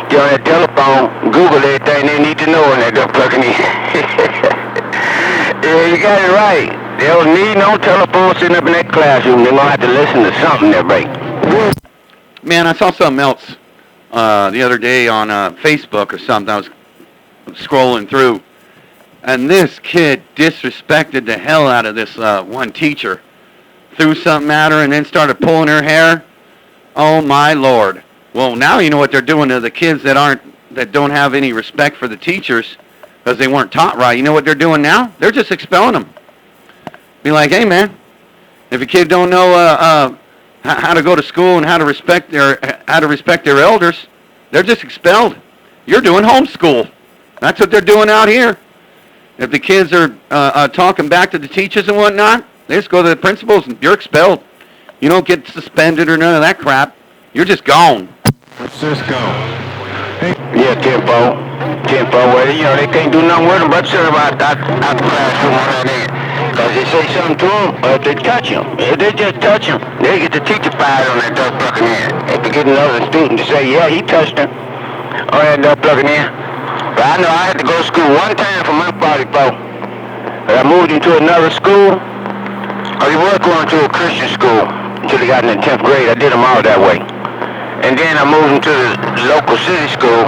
Get on that telephone, Google everything they need to know on that fucking Yeah, you got it right. They don't need no telephone sitting up in that classroom. They're going to have to listen to something there, right? Man, I saw something else the other day on Facebook or something. I was scrolling through, and this kid disrespected the hell out of this one teacher. Threw something at her and then started pulling her hair. Oh, my Lord. Well, now you know what they're doing to the kids that don't have any respect for the teachers because they weren't taught right. You know what they're doing now? They're just expelling them. Be like, hey, man, if a kid don't know how to go to school and how to respect their elders, they're just expelled. You're doing homeschool. That's what they're doing out here. If the kids are talking back to the teachers and whatnot, they just go to the principals and you're expelled. You don't get suspended or none of that crap. You're just gone. Cisco. Hey. Yeah, Tempo. Well, you know, they can't do nothing with them but sit about out the classroom on that because they say something to them, or if they touch them. If they just touch them, they get the teacher fired on that duck fucking end. If they get another student to say, yeah, he touched her on that duck fucking end. But I know I had to go to school one time for my 44. But I moved into another school. He was going to a Christian school until he got in the 10th grade. I did them all that way. And then I moved into the local city school,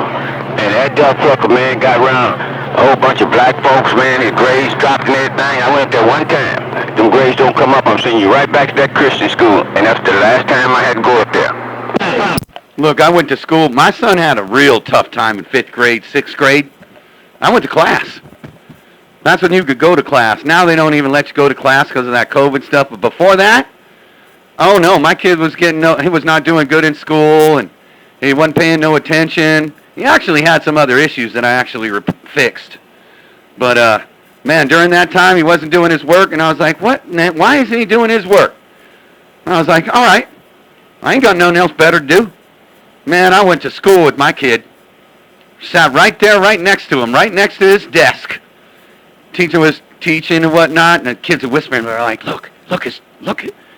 and that duck fucker, man, got around a whole bunch of black folks, man. His grades dropped and everything. I went there one time. Them grades don't come up. I'm sending you right back to that Christian school. And that's the last time I had to go up there. Look, I went to school. My son had a real tough time in 5th grade, 6th grade. I went to class. That's when you could go to class. Now they don't even let you go to class because of that COVID stuff. But before that, oh no, my kid was he was not doing good in school, and he wasn't paying no attention. He actually had some other issues that I actually fixed. But man, during that time he wasn't doing his work, and I was like, what? Why isn't he doing his work? And I was like, all right, I ain't got nothing else better to do. Man, I went to school with my kid. Sat right there, right next to him, right next to his desk. Teacher was teaching and whatnot, and the kids were whispering. They're like, look,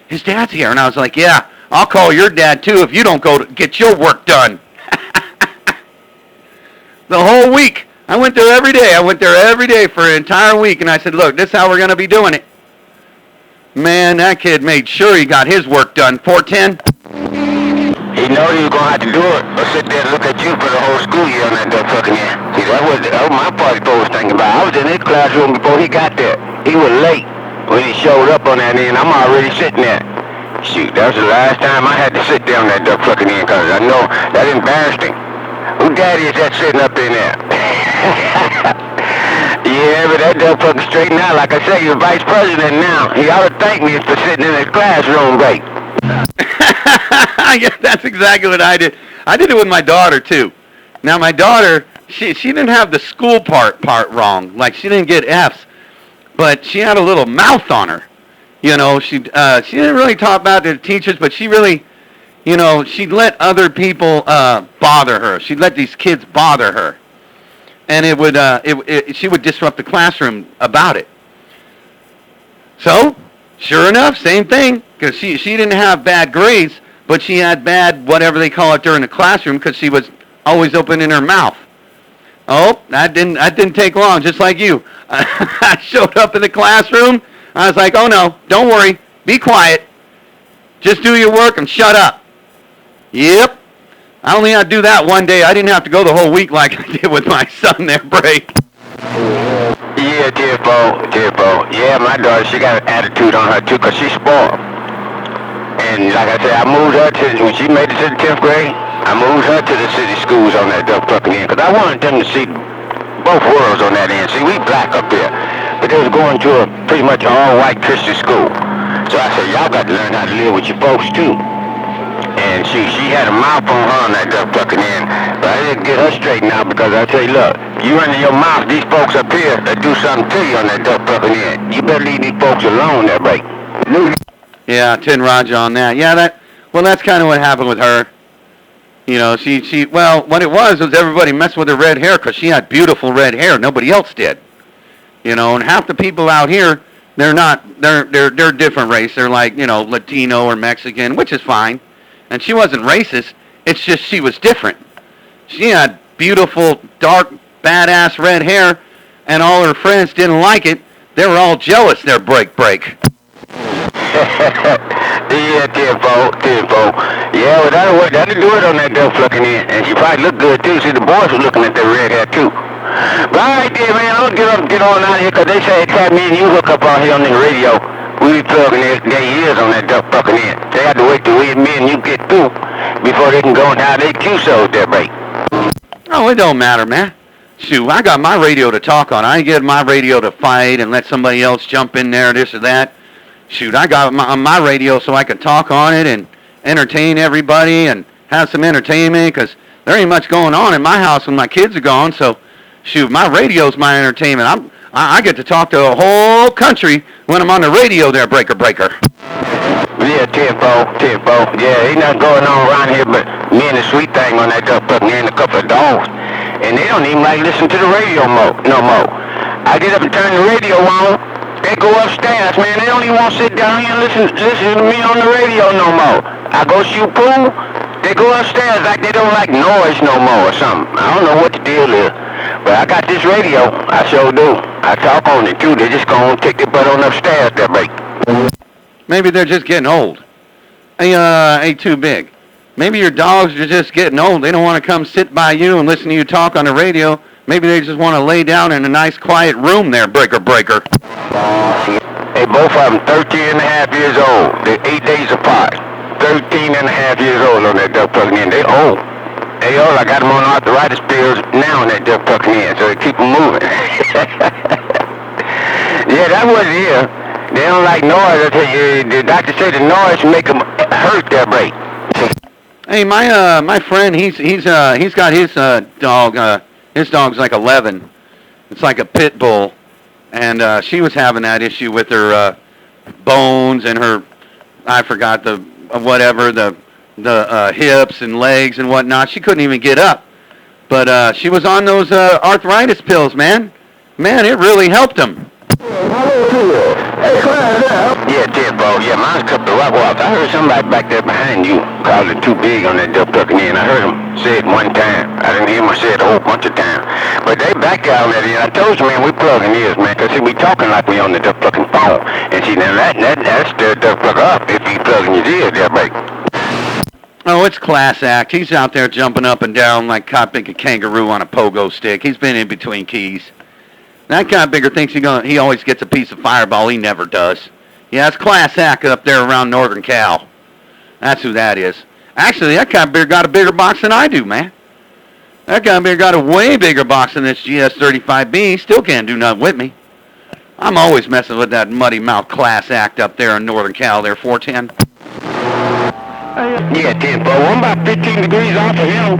his dad's here. And I was like, yeah, I'll call your dad too if you don't go to get your work done. The whole week. I went there every day. I went there every day for an entire week, and I said, look, this is how we're going to be doing it. Man, that kid made sure he got his work done. 410. He know he was going to have to do it, or sit there and look at you for the whole school year on that duck fucking end. See, that was my party folks was thinking about. I was in his classroom before he got there. He was late when he showed up on that end. I'm already sitting there. Shoot, that was the last time I had to sit there on that duck fucking end, because I know that embarrassed him. Who daddy is that sitting up in there? Yeah, but that duck fucking straightened out. Like I say, he's vice president now. He ought to thank me for sitting in his classroom right. Yeah, that's exactly what I did. I did it with my daughter too. Now my daughter, she didn't have the school part wrong. Like she didn't get F's, but she had a little mouth on her. You know, she didn't really talk about the teachers, but she really, you know, she'd let other people bother her. She'd let these kids bother her, and it would she would disrupt the classroom about it. So, sure enough, same thing, because she didn't have bad grades, but she had bad whatever they call it during the classroom because she was always opening her mouth. Oh, that didn't take long, just like you. I showed up in the classroom. I was like, oh no, don't worry, be quiet. Just do your work and shut up. Yep. I only had to do that one day. I didn't have to go the whole week like I did with my son there, Bray. Yeah, Tiffo. Yeah, my daughter, she got an attitude on her too, because she's spoiled. And like I said, I moved her when she made it to the 10th grade, I moved her to the city schools on that duck fucking end, because I wanted them to see both worlds on that end. See, we black up there, but they was going to a pretty much all-white Christian school. So I said, y'all got to learn how to live with your folks too. And she had a mouth on her on that duck fucking end, but I didn't get her straightened out, because I say, look, you running your mouth, these folks up here that do something to you on that duck fucking end. You better leave these folks alone there, right? Yeah, Tin Raja on that. Yeah, that's kind of what happened with her. You know, well, what it was everybody messed with her red hair because she had beautiful red hair. Nobody else did. You know, and half the people out here, they're different race. They're like, you know, Latino or Mexican, which is fine. And she wasn't racist. It's just she was different. She had beautiful, dark, badass red hair, and all her friends didn't like it. They were all jealous. Their break. Yeah, tenfold. Yeah, well, that'll do it on that dumb fucking end. And she probably looked good, too. See, the boys were looking at that red hair, too. But all right there, man, I'll get on out here, because they say it's time me and you hook up out here on the radio. We be plugging their ears on that dumb fucking end. They have to wait till me and you get through before they can go and have their Q-shows there, break. Oh, it don't matter, man. Shoot, I got my radio to talk on. I ain't get my radio to fight and let somebody else jump in there, this or that. Shoot, I got my radio so I can talk on it and entertain everybody and have some entertainment, because there ain't much going on in my house when my kids are gone. So, shoot, my radio's my entertainment. I get to talk to a whole country when I'm on the radio there, breaker. Yeah, tenfold. Yeah, ain't nothing going on around here but me and the sweet thing on that dumb fucking end, a couple of dogs. And they don't even like listen to the radio no more. I get up and turn the radio on. They go upstairs, man. They don't even want to sit down here and listen to me on the radio no more. I go shoot pool. They go upstairs like they don't like noise no more or something. I don't know what the deal is. But I got this radio. I sure do. I talk on it too. They just gonna take their butt on upstairs there, break. Maybe they're just getting old. Ain't too big. Maybe your dogs are just getting old. They don't want to come sit by you and listen to you talk on the radio. Maybe they just want to lay down in a nice quiet room there, breaker. Hey, both of them 13 and a half years old. They're 8 days apart. 13 and a half years old on that duck fucking end. They old. Hey, I got them on arthritis pills now on that duck fucking end, so they keep them moving. Yeah, that was here. They don't like noise. I tell you, the doctor said the noise make them hurt their break. Hey, my friend, he's got his dog. His dog's like 11. It's like a pit bull, and she was having that issue with her bones and her, I forgot the hips and legs and whatnot. She couldn't even get up, but she was on those arthritis pills, man. Man, it really helped him. Yeah, tenfold. Yeah, mine's a couple of rock walks. I heard somebody back there behind you called it too big on that duck fucking end. I heard him say it one time. I didn't hear him say it a whole bunch of times. But they back out on that end. I told you, man, we plugging ears, man, because see, we talking like we on the duck fucking phone. And see, now that's the duck fuck up if he plugging his ears there, mate. Oh, it's class act. He's out there jumping up and down like a kangaroo on a pogo stick. He's been in between keys. That guy bigger thinks he always gets a piece of Fireball. He never does. Yeah, it's class act up there around Northern Cal. That's who that is. Actually, that guy got a bigger box than I do, man. That guy got a way bigger box than this GS35B. He still can't do nothing with me. I'm always messing with that muddy mouth class act up there in Northern Cal, there, 410. Yeah, tenfold. I'm about 15 degrees off of him.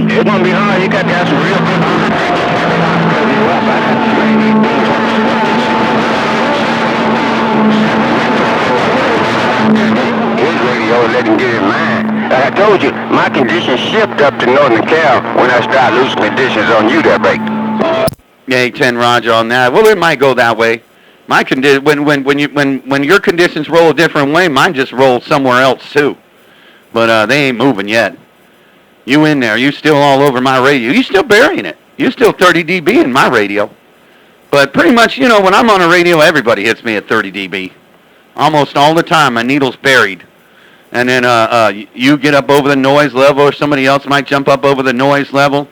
It's gonna be hard. You got to have some real good. His radio let him get in mine. Like I told you, my conditions shift up to Northern Cal when I start losing conditions on you there, break. Yeah, 10 Roger on that. Well, it might go that way. My when your conditions roll a different way, mine just roll somewhere else too. But they ain't moving yet. You in there? You still all over my radio? You still burying it? You still 30 dB in my radio? But pretty much, you know, when I'm on a radio, everybody hits me at 30 dB. Almost all the time, my needle's buried. And then you get up over the noise level, or somebody else might jump up over the noise level.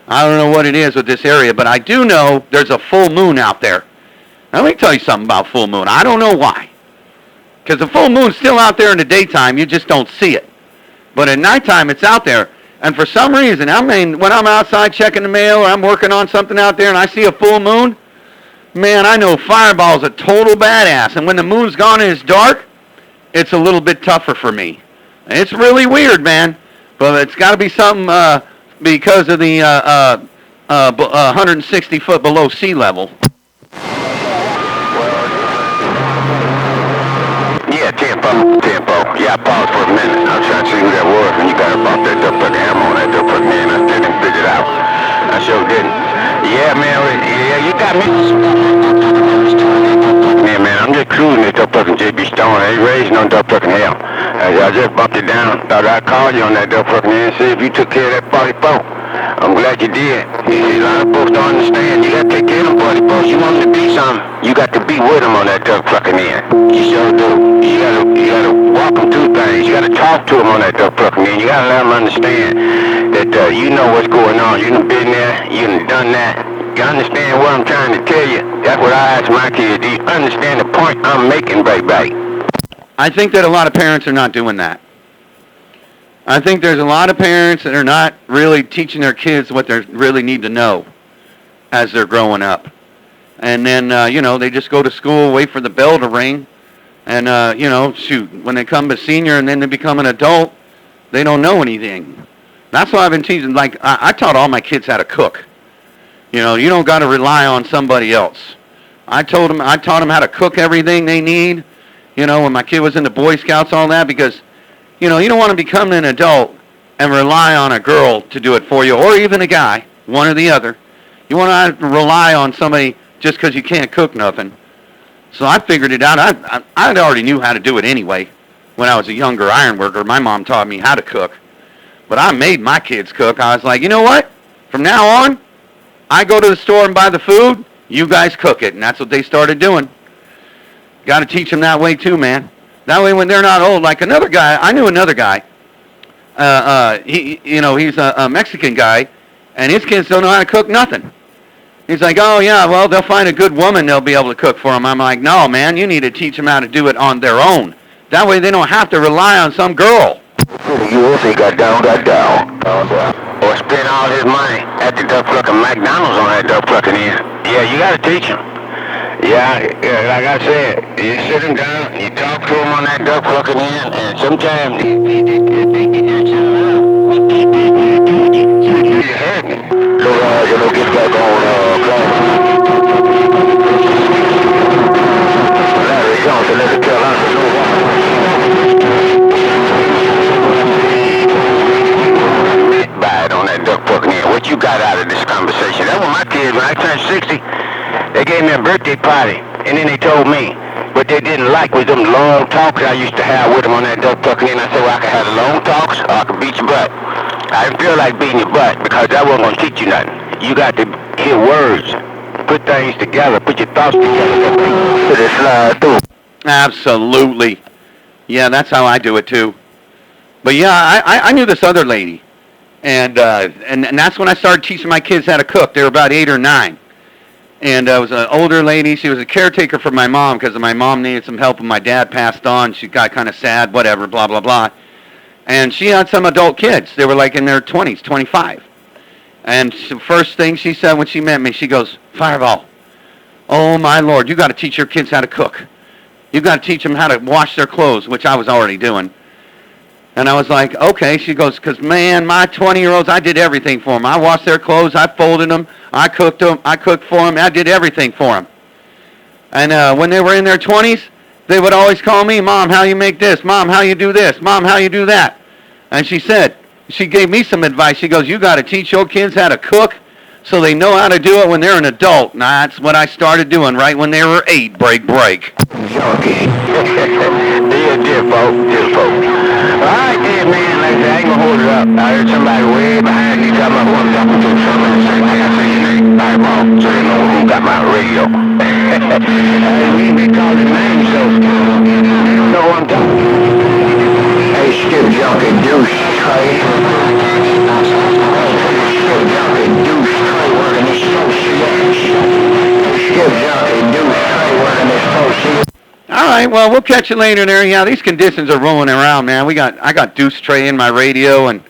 I don't know what it is with this area, but I do know there's a full moon out there. Now, let me tell you something about full moon. I don't know why. Because the full moon's still out there in the daytime, you just don't see it. But at nighttime, it's out there. And for some reason, I mean, when I'm outside checking the mail or I'm working on something out there and I see a full moon, man, I know Fireball's a total badass. And when the moon's gone and it's dark, it's a little bit tougher for me. It's really weird, man. But it's got to be something because of the 160 foot below sea level. Yeah, tempo. Yeah, I paused for a minute. I was trying to see who that was when you got about that duck fucking hammer on that duck fucking end. I still didn't figure it out. I sure didn't. Yeah, man. Yeah, you got me. Yeah, man, I'm just cruising this duck fucking JB Stone. I ain't raising no duck fucking hell. I just bumped it down. Thought I'd call you on that duck fucking end and see if you took care of that 44. I'm glad you did. A lot of folks don't understand. You gotta take care of them party folks. You want them to be something, you got to be with them on that duck plucking end. You sure do. You gotta walk them through things. You gotta talk to them on that duck plucking end. You gotta let them understand that you know what's going on. You done been there. You done done that. You understand what I'm trying to tell you? That's what I ask my kids. Do you understand the point I'm making, baby? I think that a lot of parents are not doing that. I think there's a lot of parents that are not really teaching their kids what they really need to know as they're growing up. And then, they just go to school, wait for the bell to ring, and, when they come to senior and then they become an adult, they don't know anything. That's why I've been teaching. Like, I taught all my kids how to cook. You don't got to rely on somebody else. I taught them how to cook everything they need, when my kid was in the Boy Scouts, all that, because, you don't want to become an adult and rely on a girl to do it for you, or even a guy, one or the other. You want to rely on somebody just because you can't cook nothing. So I figured it out. I already knew how to do it anyway. When I was a younger iron worker, my mom taught me how to cook. But I made my kids cook. I was like, you know what? From now on, I go to the store and buy the food, you guys cook it. And that's what they started doing. Got to teach them that way too, man. That way when they're not old, like another guy, I knew another guy. He's a Mexican guy, and his kids don't know how to cook nothing. He's like, oh yeah, well, they'll find a good woman they'll be able to cook for them. I'm like, no, man, you need to teach them how to do it on their own. That way they don't have to rely on some girl. You also got down. Or spend all his money at the duck plucking McDonald's on that duck plucking end. Yeah, you got to teach him. Yeah, like I said, you sit him down, you talk to him on that duck plucking end, and sometimes you heard me. So, get back on class. Larry Johnson, let it tell us to know why. By it on that duck plucking end. What you got out of this conversation? That was my kids when I turned 60. They gave me a birthday party, and then they told me what they didn't like was them long talks I used to have with them on that duck plucking end. I said, well, I could have the long talks, or I could beat your butt. I didn't feel like beating your butt, because that wasn't going to teach you nothing. You got to hear words, put things together, put your thoughts together, so they slide through. Absolutely. Yeah, that's how I do it too. But yeah, I knew this other lady, and that's when I started teaching my kids how to cook. They were about 8 or 9. And it was an older lady. She was a caretaker for my mom because my mom needed some help when my dad passed on. She got kind of sad, whatever, blah, blah, blah. And she had some adult kids. They were like in their 20s, 25. And the first thing she said when she met me, she goes, Fireball, oh my Lord, you got to teach your kids how to cook. You got to teach them how to wash their clothes, which I was already doing. And I was like, okay. She goes, because, man, my 20-year-olds, I did everything for them. I washed their clothes. I folded them. I cooked them. I cooked for them. I did everything for them. And when they were in their 20s, they would always call me, Mom, how you make this? Mom, how you do this? Mom, how you do that? And she said, she gave me some advice. She goes, you got to teach your kids how to cook so they know how to do it when they're an adult. And that's what I started doing right when they were 8. Break. Junkie. Dear folks. All right, then, man, like I said, I ain't gonna hold it up. I heard somebody way behind me talking about who I'm talking to. Somebody say, hey, I say your name, Fireball, so they know who got my radio. We ain't been calling names, so they don't know who I'm talking to. Hey, Skip Junkie, douche, Trey. Skip Junkie, douche, Trey, working this association. Skip Junkie, douche, Trey, working this association. All right, well, we'll catch you later there. Yeah, these conditions are rolling around, man. I got Deuce Trey in my radio, and a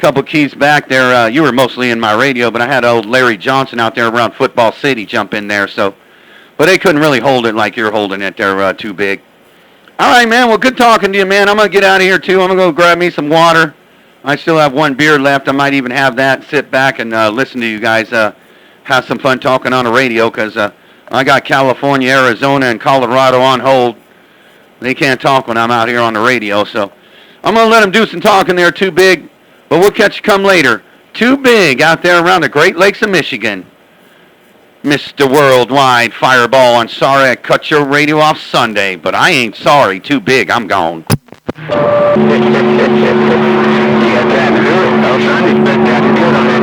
couple keys back there. You were mostly in my radio, but I had old Larry Johnson out there around Football City jump in there. So, but they couldn't really hold it like you're holding it. They're too big. All right, man. Well, good talking to you, man. I'm going to get out of here, too. I'm going to go grab me some water. I still have one beer left. I might even have that, sit back and listen to you guys have some fun talking on the radio, because I got California, Arizona, and Colorado on hold. They can't talk when I'm out here on the radio, so I'm going to let them do some talking there, Too Big, but we'll catch you come later. Too Big out there around the Great Lakes of Michigan. Mr. Worldwide Fireball, I'm sorry I cut your radio off Sunday, but I ain't sorry. Too Big, I'm gone. You got time to do it. No, son, expect that to do it on that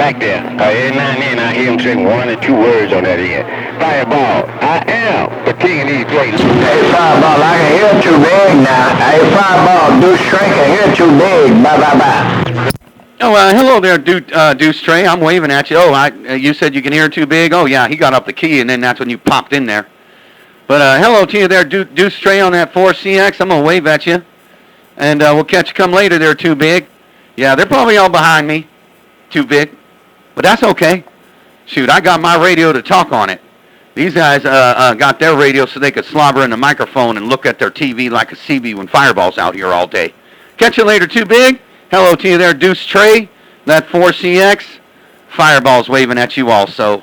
back there. Every now and then I hear him saying one or two words on that end. Fireball, I am the king of these great. Hey, Fireball, I can hear too big now. Hey, Fireball, Deuce Stray can hear too big. Bye, bye, bye. Oh, hello there, Deuce Stray. I'm waving at you. Oh, you said you can hear too big? Oh, yeah, he got up the key, and then that's when you popped in there. But hello to you there, Deuce Stray on that 4CX. I'm going to wave at you. And we'll catch you come later there, Too Big. Yeah, they're probably all behind me, Too Big. But that's okay. Shoot, I got my radio to talk on it. These guys got their radio so they could slobber in the microphone and look at their TV like a CB when Fireball's out here all day. Catch you later, Too Big. Hello to you there, Deuce Stray. That 4CX. Fireball's waving at you also.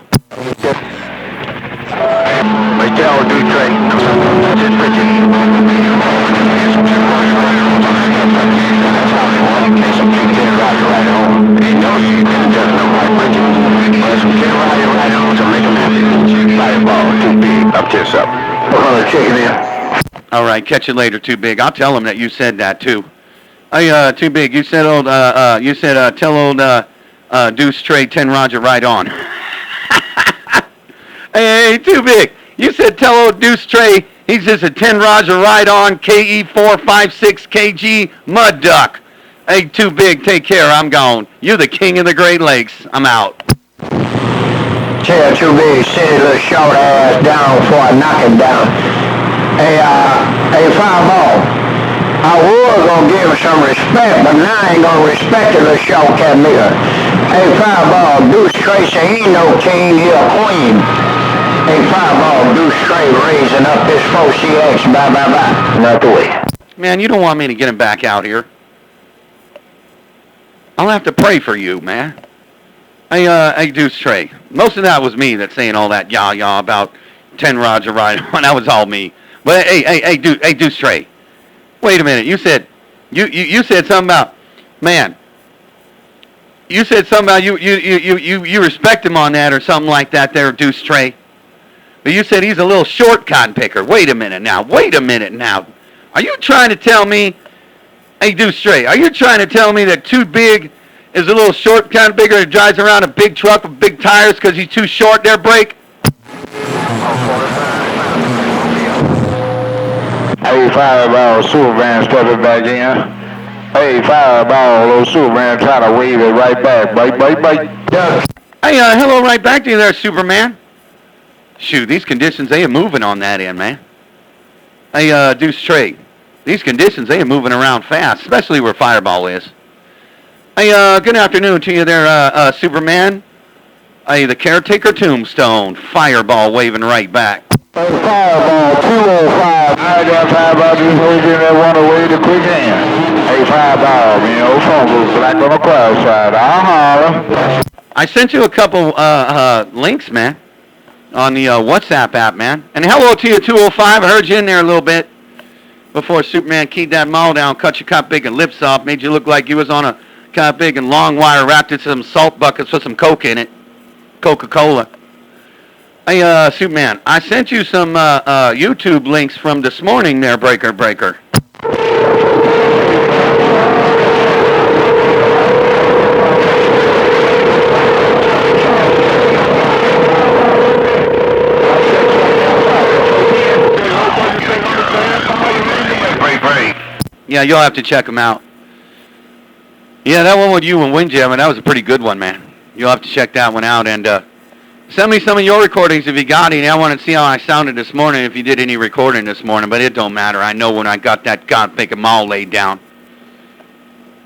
All right, catch you later, Too Big. I'll tell him that you said that too. Hey, Too Big, you said tell old Deuce Stray 10 Roger right on. Hey, Too Big, you said tell old Deuce Stray he's just a 10 Roger right on KE456KG mud duck. Hey, Too Big, take care. I'm gone. You're the king of the Great Lakes. I'm out. Tell Too Big, sit his little short ass down before I knock him down. Hey, Fireball. I was gonna give him some respect, but now I ain't gonna respect the little short cat nigga. Hey, Fireball, Deuce Stray say he ain't no king, he a queen. Hey, Fireball, Deuce Stray raising up this 4CX, bye, bye, bye. Not the way. Man, you don't want me to get him back out here. I'll have to pray for you, man. Hey, Deuce Stray. Most of that was me that's saying all that yah about 10 Roger right on. That was all me. But hey, Deuce Stray. Wait a minute. You said you said something about, man. You said something about you respect him on that or something like that there, Deuce Stray. But you said he's a little short cotton picker. Wait a minute now. Are you trying to tell me, hey, Deuce Stray, are you trying to tell me that Too Big is a little short cotton picker that drives around a big truck with big tires because he's too short there, Break? Hey, Fireball, Superman stepping back in. Hey, Fireball, old Superman trying to wave it right back. Bite. Yeah. Hey, hello right back to you there, Superman. Shoot, these conditions, they are moving on that end, man. Hey, Deuce Stray, these conditions, they are moving around fast, especially where Fireball is. Hey, good afternoon to you there, Superman. Hey, the Caretaker Tombstone, Fireball waving right back. Hey, Fireball, 205. I got Fireball just waving that one away to quick hand. Hey, Fireball, phone booth black on the crowd side. I'll holler. I sent you a couple links, man, on the WhatsApp app, man. And hello to you, 205. I heard you in there a little bit before Superman keyed that mall down, cut your cop big and lips off, made you look like you was on a cop big and long wire, wrapped in some salt buckets with some Coke in it, Coca-Cola. Hey, Superman, I sent you some YouTube links from this morning there, Breaker. Yeah, you'll have to check them out. Yeah, that one with you and Windjammer, that was a pretty good one, man. You'll have to check that one out, and send me some of your recordings if you got any. I want to see how I sounded this morning, if you did any recording this morning, but it don't matter. I know when I got that god-thinking mall laid down.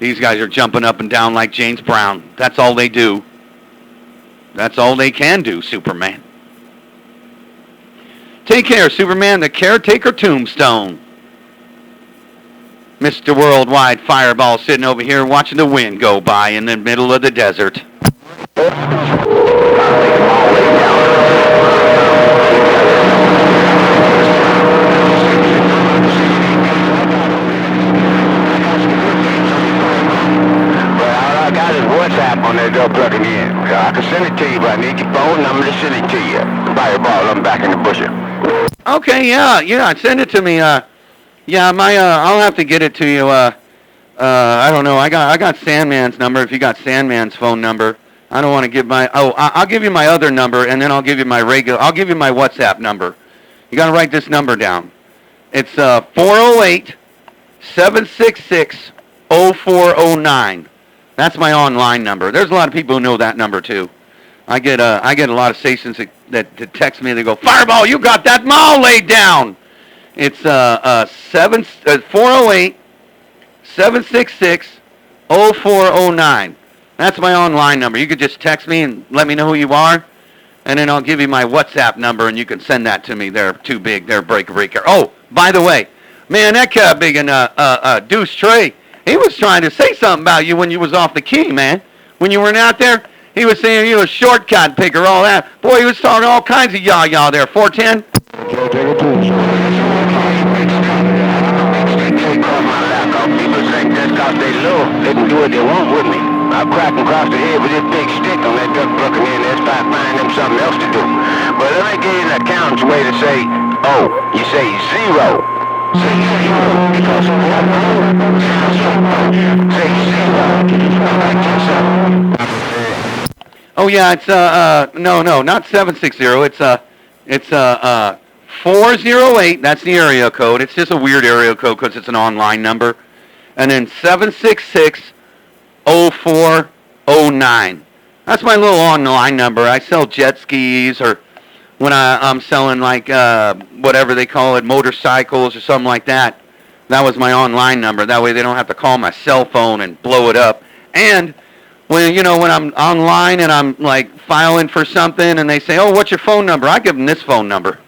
These guys are jumping up and down like James Brown. That's all they do. That's all they can do, Superman. Take care, Superman, the Caretaker Tombstone. Mr. Worldwide Fireball sitting over here watching the wind go by in the middle of the desert. WhatsApp on that door plugging in. I can send it to you, but I need your phone number to send it to you. Fireball, I'm back in the bush. Okay, yeah, send it to me. Yeah, I'll have to get it to you. I don't know. I got Sandman's number. If you got Sandman's phone number, I don't want to give my. Oh, I'll give you my other number, and then I'll give you my regular. I'll give you my WhatsApp number. You got to write this number down. It's 408-766-0409. That's my online number. There's a lot of people who know that number too. I get a lot of stations that text me. They go, Fireball, you got that mall laid down. It's 408-766-0409. That's my online number. You could just text me and let me know who you are, and then I'll give you my WhatsApp number, and you can send that to me. They're too big. They're breaker. Oh, by the way, man, that cat big and Deuce Trey, he was trying to say something about you when you was off the key, man. When you weren't out there, he was saying you were a shortcut picker, all that. Boy, he was talking all kinds of yah-yah there. 410? People think just because they low, they can do what they want with me. I'll crack them across the head with this big stick on that duck bucket in there, start finding them something else to do. But let me give you an accountant's way to say, oh, you say zero. Say zero, because of what? Say zero. Oh yeah, it's no, not 760. It's 408. That's the area code. It's just a weird area code because it's an online number. And then 766-0409. That's my little online number. I sell jet skis, or when I'm selling like whatever they call it, motorcycles or something like that. That was my online number. That way they don't have to call my cell phone and blow it up. And when I'm online and I'm like filing for something and they say, "Oh, what's your phone number?" I give them this phone number.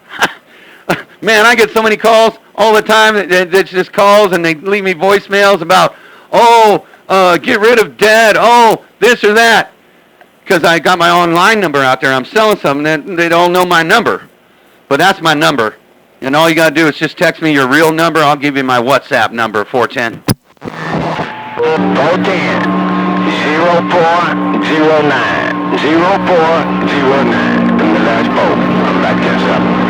Man, I get so many calls all the time. It's just calls, and they leave me voicemails about, get rid of Dad. Oh, this or that. Because I got my online number out there. I'm selling something, and they don't know my number. But that's my number. And all you got to do is just text me your real number. I'll give you my WhatsApp number, 410. 410 0409 0409. And the last four. I'm back to something.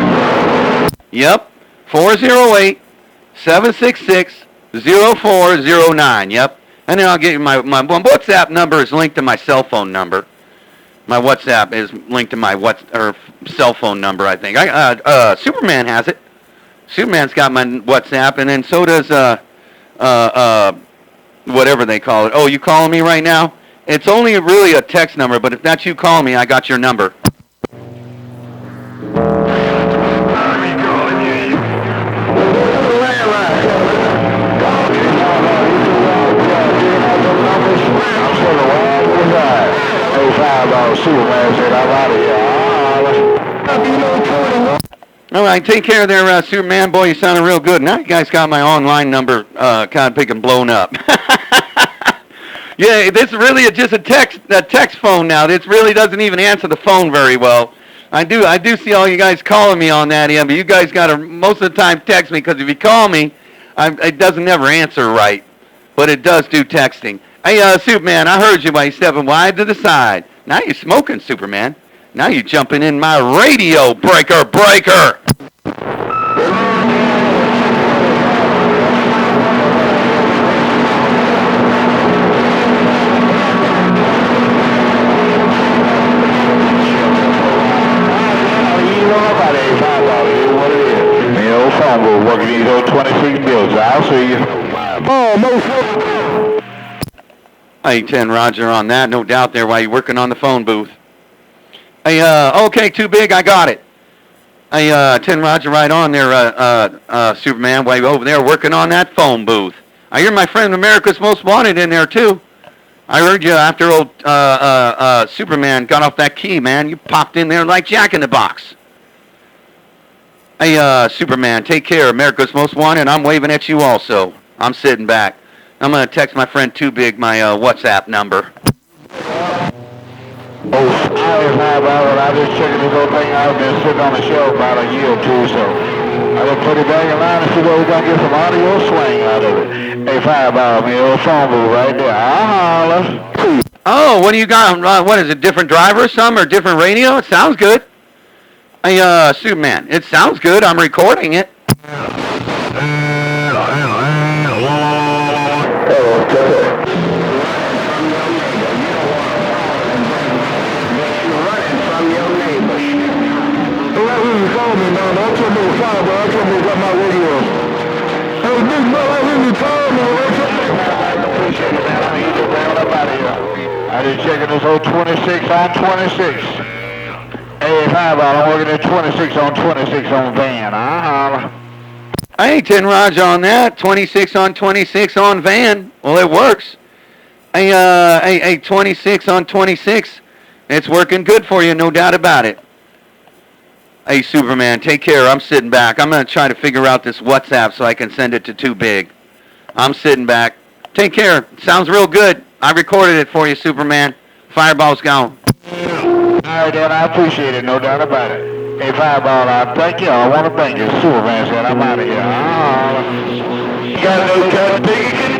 Yep, 408-766-0409. Yep, and then I'll get you my WhatsApp number is linked to my cell phone number. My WhatsApp is linked to my cell phone number. I think Superman has it. Superman's got my WhatsApp, and then so does whatever they call it. Oh, you calling me right now? It's only really a text number, but if that's you calling me, I got your number. Superman said, I'm out of here. All right, take care there, Superman. Boy, you sounded real good. Now you guys got my online number kind of picking blown up. Yeah, this is really just a text phone now. This really doesn't even answer the phone very well. I do see all you guys calling me on that end, but you guys got to most of the time text me, because if you call me, it doesn't never answer right. But it does do texting. Hey, Superman, I heard you while you stepping wide to the side. Now you're smoking, Superman. Now you're jumping in my radio breaker. Working these old 26 bills. I'll see you. Oh, no. Hey, 10 Roger on that, no doubt there while you're working on the phone booth. Hey, okay, too big, I got it. Hey, 10 Roger right on there, Superman, while you're over there working on that phone booth. I hear my friend America's Most Wanted in there, too. I heard you after old Superman got off that key, man. You popped in there like Jack in the Box. Hey, Superman, take care. America's Most Wanted. I'm waving at you also. I'm sitting back. I'm going to text my friend Too Big my WhatsApp number. Oh, I just checking this old thing out. I've been sitting on the shelf about a year or two, so I just put it back in line and see what we're going to get some audio swing out of it. Hey, Fireball, man, old phone booth right there. I'll holler. Oh, what do you got? What is it, different driver or something, or different radio? It sounds good. Hey, Superman, it sounds good. I'm recording it. call me, man. Don't tell me it's fine, bro. Don't tell me what my radio. Hey, big bro, I really called me. Don't tell me. Appreciate it, man. I'm either round up out of here. I just checking this old 26 on 26. Hey, Fireball, I'm working at 26 on 26 on Van. I ain't 10 Raj on that. 26 on 26 on Van. Well, it works. Hey, 26 on 26. It's working good for you, no doubt about it. Hey, Superman, take care. I'm sitting back. I'm going to try to figure out this WhatsApp so I can send it to Too Big. I'm sitting back. Take care. Sounds real good. I recorded it for you, Superman. Fireball's gone. All right, Dan, I appreciate it, no doubt about it. Hey, Fireball, thank you. I want to thank you. Superman said I'm out of here. You got no cut, Big.